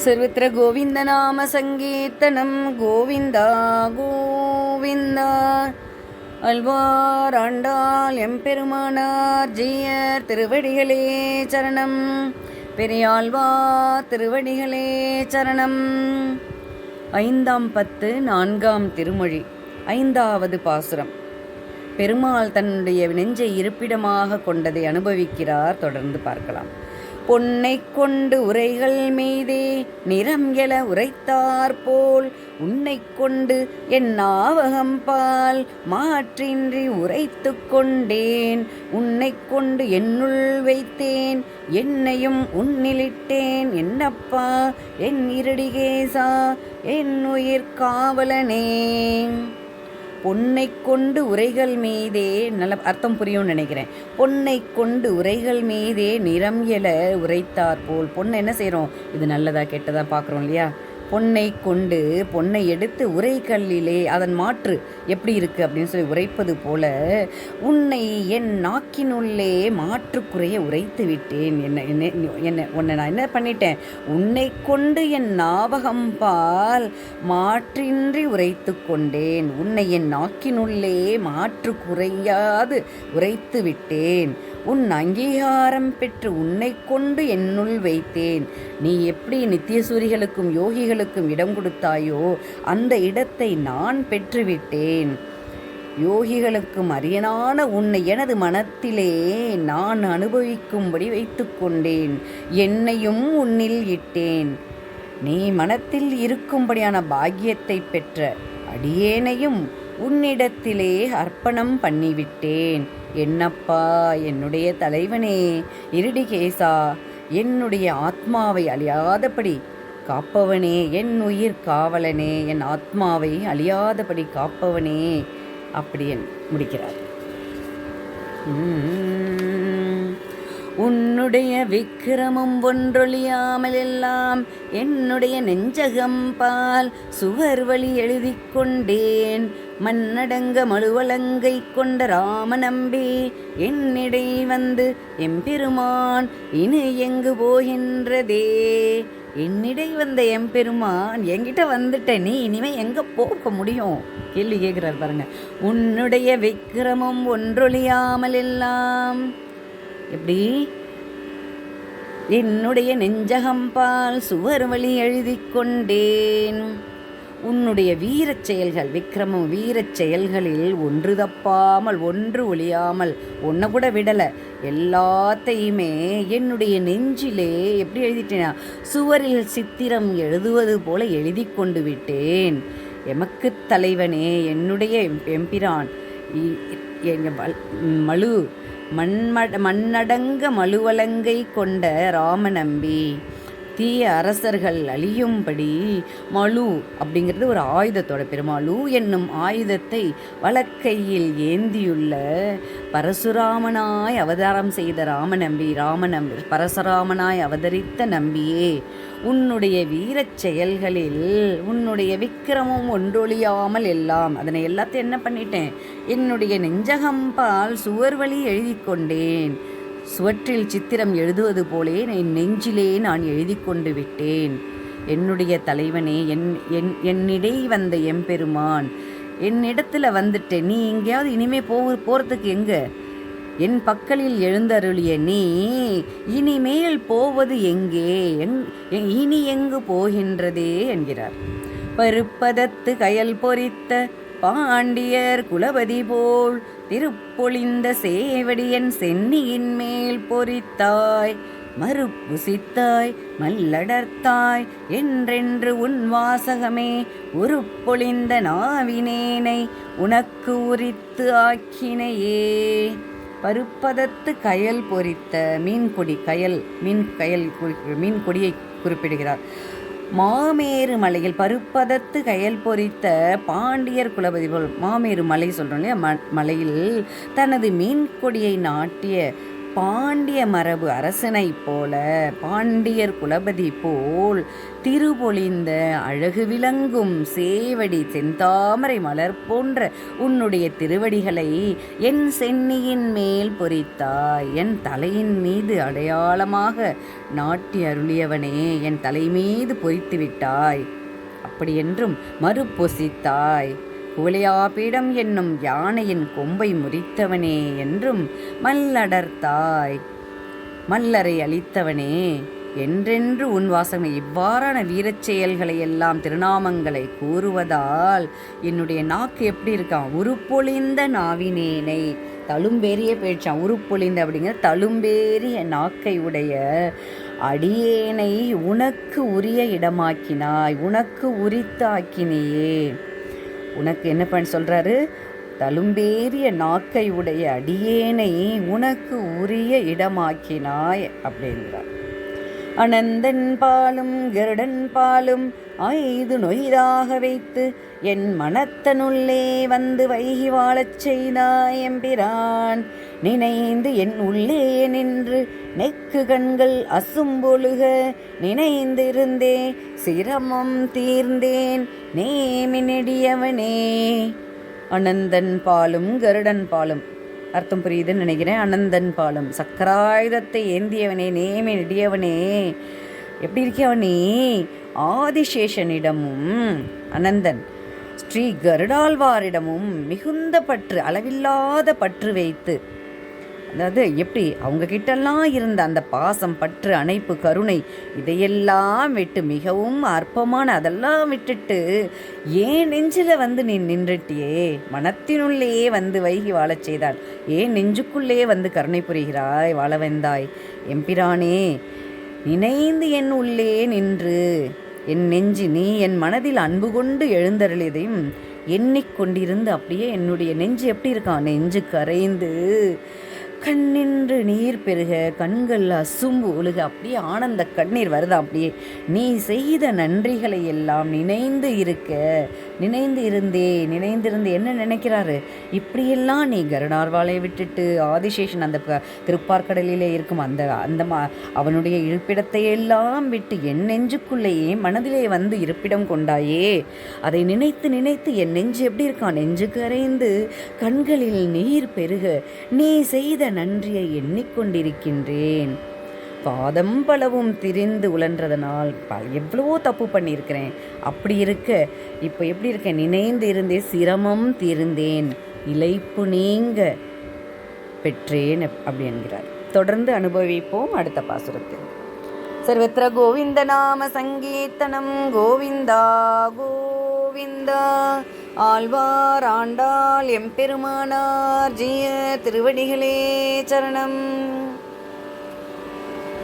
सर्वत्र गोविन्दनामसङ्कीर्तनं गोविन्दा गोविन्दा அல்வார் ஆண்டாள் எம்பெருமானார் ஜீயர் திருவடிகளே சரணம். பெரியாழ்வார் திருவடிகளே சரணம். 5ஆம் பத்து 4ஆம் திருமொழி 5வது பாசுரம். பெருமாள் தன்னுடைய நெஞ்சை இருப்பிடமாக கொண்டதை அனுபவிக்கிறார். தொடர்ந்து பார்க்கலாம். பொன்னை கொண்டு உரைகள் மீதே நிறம் எல உரைத்தாற்போல் உன்னை கொண்டு என் நாவகம்பால் மாற்றின்றி உரைத்து கொண்டேன். உன்னை கொண்டு என்னுள் வைத்தேன், என்னையும் உன்னிலிட்டேன். என்னப்பா என் இருடிகேசா, என் உயிர் காவலனே. பொன்னை கொண்டு உரைகள் மீதே, நல்ல அர்த்தம் புரியும்னு நினைக்கிறேன். பொன்னை கொண்டு உரைகள் மீதே நிறம் எல உரைத்தார் போல். பொண்ணை என்ன செய்கிறோம்? இது நல்லதா கெட்டதா பார்க்குறோம் இல்லையா? பொன்னை கொண்டு, பொன்னை எடுத்து உரைக்கல்லிலே அதன் மாற்று எப்படி இருக்குது அப்படின்னு சொல்லி உரைப்பது போல உன்னை என் நாக்கினுள்ளே மாற்றுக்குறைய உரைத்து விட்டேன். உன்னை நான் என்ன பண்ணிட்டேன்? உன்னை கொண்டு என் ஞாபகம் பால் மாற்றின்றி உரைத்து கொண்டேன். உன்னை என் நாக்கினுள்ளே மாற்று குறையாது உரைத்து விட்டேன். உன் அங்கீகாரம் பெற்று உன்னை கொண்டு என்னுள் வைத்தேன். நீ எப்படி நித்தியசூரிகளுக்கும் யோகிகளுக்கும் இடம் கொடுத்தாயோ அந்த இடத்தை நான் பெற்றுவிட்டேன். யோகிகளுக்கும் அரியனான உன்னை எனது மனத்திலே நான் அனுபவிக்கும்படி வைத்து கொண்டேன். என்னையும் உன்னில் இட்டேன். நீ மனத்தில் இருக்கும்படியான பாக்கியத்தை பெற்ற அடியேனையும் உன்னிடத்திலே அர்ப்பணம் பண்ணிவிட்டேன். என்னப்பா என்னுடைய தலைவனே, இருடிகேசா, என்னுடைய ஆத்மாவை அழியாதபடி காப்பவனே, என் உயிர் காவலனே, என் ஆத்மாவை அழியாதபடி காப்பவனே. அப்படி முடிக்கிறார். உன்னுடைய விக்கிரமும் ஒன்றொழியாமல் எல்லாம் என்னுடைய நெஞ்சகம் பால் சுவர் வழி எழுதி கொண்டேன். மன்னடங்க மழுவலங்கை கொண்ட ராம நம்பி என்னிடை வந்து எம்பெருமான் இனி எங்கு போகின்றதே. என்னிடை வந்த எம்பெருமான் என்கிட்ட வந்துட்ட, நீ இனிமே எங்க போக முடியும்? கேள்வி கேட்கிறார் பாருங்க. உன்னுடைய விக்கிரமும் ஒன்றொழியாமல் எல்லாம் எப்படி? என்னுடைய நெஞ்சகம்பால் சுவர் வழி எழுதி கொண்டேன். உன்னுடைய வீரச் செயல்கள், விக்ரமம் வீரச் செயல்களில் ஒன்று தப்பாமல் ஒன்று ஒழியாமல் ஒன்றை கூட விடலை. எல்லாத்தையுமே என்னுடைய நெஞ்சிலே எப்படி எழுதிட்டேனா? சுவரில் சித்திரம் எழுதுவது போல எழுதி கொண்டு விட்டேன். எமக்கு தலைவனே, என்னுடைய எம்பிரான், மழு மண்ணடங்க மழுவலங்கை கொண்ட ராமநம்பி, தீய அரசர்கள் அழியும்படி மழு அப்படிங்கிறது ஒரு ஆயுதத்தோட பெருமாளு என்னும் ஆயுதத்தை வலக்கையில் ஏந்தியுள்ள பரசுராமனாய் அவதாரம் செய்த ராமநம்பி, பரசுராமனாய் அவதரித்த நம்பியே, உன்னுடைய வீரச் செயல்களில் உன்னுடைய விக்கிரமும் ஒன்றொழியாமல் எல்லாம், அதனை எல்லாத்தையும் என்ன பண்ணிட்டேன்? என்னுடைய நெஞ்சகம்பால் சுவர் வழி எழுதி கொண்டேன். சுவற்றில் சித்திரம் எழுதுவது போலே என் நெஞ்சிலே நான் எழுதி கொண்டு விட்டேன். என்னுடைய தலைவனே, என்னிடை வந்த எம்பெருமான், என்னிடத்துல வந்துட்டேன். நீ எங்கேயாவது இனிமே போகிறதுக்கு எங்க? என் பக்கலில் எழுந்தருளிய நீ இனிமேல் போவது எங்கே? இனி எங்கு போகின்றதே என்கிறார். பருப்பதத்து கயல் பொறித்த பாண்டியர் குலபதி போல் திருப்பொழிந்த சேவடியன் சென்னியின் மேல் பொறித்தாய். மறுப்புசித்தாய் மல்லடர்த்தாய் என்றென்று உன் வாசகமே உருப்பொழிந்த நாவினேனை உனக்கு உரித்து ஆக்கினையே. பருப்பதத்து கயல் பொறித்த மீன்கொடி, மீன்கொடியை குறிப்பிடுகிறார். மாமேரு மலையில் பருப்பதத்து கயல் பொறித்த பாண்டியர் குலபதி போல், மாமேரு மலை சொல்கிறோம் இல்லையா, மலையில் தனது மீன்கொடியை நாட்டிய பாண்டிய மரபு அரசனைப் போல, பாண்டியர் குலபதி போல் திருபொழிந்த அழகு விளங்கும் சேவடி செந்தாமரை மலர் போன்ற உன்னுடைய திருவடிகளை என் சென்னியின் மேல் பொறித்தாய். என் தலையின் மீது அடையாளமாக நாட்டி அருளியவனே, என் தலை மீது பொறித்து விட்டாய். அப்படியென்றும் மறுபொசித்தாய். குவளையாபீடம் என்னும் யானையின் கொம்பை முறித்தவனே என்றும் மல்லடர்த்தாய். மல்லரை அளித்தவனே என்றென்று உன் வாசமே. இவ்வாறான வீரச் செயல்களை எல்லாம் திருநாமங்களை கூறுவதால் என்னுடைய நாக்கு எப்படி இருக்கான்? உருப்பொழிந்த நாவினேனை, தழும்பேறிய பேச்சான். உருப்பொழிந்த அப்படிங்கிற தழும்பேறிய நாக்கை உடைய அடியேனை உனக்கு உரிய இடமாக்கினாய், உனக்கு உரித்தாக்கினியே. உனக்கு என்ன பண்ண சொல்கிறாரு? தழும்பேறிய நாக்கை உடைய அடியேனை உனக்கு உரிய இடமாக்கினாய் அப்படின்றார். அனந்தன் பாலும் கருடன் பாலும் ஆய்து நொய்தாக வைத்து என் மனத்தனுள்ளே வந்து வைகி வாழச் செய்தாய் எம்பிரான். நினைந்து என் உள்ளே நின்று நெக்கு கண்கள் அசும்பொழுக நினைந்திருந்தே சிரமம் தீர்ந்தேன் நேமினடியவனே. அனந்தன் பாலும் கருடன் பாலும், அர்த்தம் புரியுதுன்னு நினைக்கிறேன். அனந்தன் பாலும், சக்கராயுதத்தை ஏந்தியவனே, நேமி நெடியவனே, எப்படி இருக்கியவனே? ஆதிசேஷனிடமும் அனந்தன் ஸ்ரீ கருடாழ்வாரிடமும் மிகுந்த பற்று, அளவில்லாத பற்று வைத்து, அதாவது எப்படி அவங்க கிட்டெல்லாம் இருந்த அந்த பாசம், பற்று, அணைப்பு, கருணை இதையெல்லாம் விட்டு, மிகவும் அற்பமான அதெல்லாம் விட்டுட்டு ஏன் நெஞ்சில் வந்து நீ நின்றுட்டியே, மனத்தினுள்ளேயே வந்து வைகி வாழச் செய்தாள், ஏன் நெஞ்சுக்குள்ளே வந்து கருணை புரிகிறாய், வாழ வந்தாய் எம்பிரானே. நினைந்து என் உள்ளே நின்று என் நெஞ்சு, நீ என் மனதில் அன்பு கொண்டு எழுந்தருளியதையும் எண்ணிக்கொண்டிருந்து அப்படியே என்னுடைய நெஞ்சு எப்படி இருக்கான்? நெஞ்சு கரைந்து கண்ணின்று நீர் பெருக, கண்கள் அசும்பு ஒழுக, அப்படியே ஆனந்த கண்ணீர் வருதா. அப்படியே நீ செய்த நன்றிகளை எல்லாம் நினைந்து இருக்க, நினைந்திருந்து என்ன நினைக்கிறாரு? இப்படியெல்லாம் நீ கருடாழ்வாளை விட்டுட்டு ஆதிசேஷன் அந்த திருப்பார்கடலிலே இருக்கும் அந்த அவனுடைய இருப்பிடத்தை எல்லாம் விட்டு என் நெஞ்சுக்குள்ளேயே மனதிலே வந்து இருப்பிடம் கொண்டாயே. அதை நினைத்து என் நெஞ்சு எப்படி இருக்கான்? நெஞ்சு கரைந்து கண்களில் நீர் பெருக நீ செய்த நன்றியை எண்ணிக்கொண்டிருக்கின்றேன். பாதம் பலவும் திரிந்து உழன்றதனால் எவ்வளவோ தப்பு பண்ணியிருக்கிறேன். அப்படி இருக்க இப்போ எப்படி இருக்கேன்? நினைந்து இருந்தே சிரமம் தீர்ந்தேன், இளைப்பு நீங்க பெற்றேன் அப்படி என்கிறார். தொடர்ந்து அனுபவிப்போம் அடுத்த பாசுரத்தில். சர்வத்திர கோவிந்த நாம சங்கீர்த்தனம், கோவிந்தா கோவிந்தா. ஆழ்வார் ஆண்டாள் எம்பெருமானார் ஜிய திருவடிகளே சரணம்.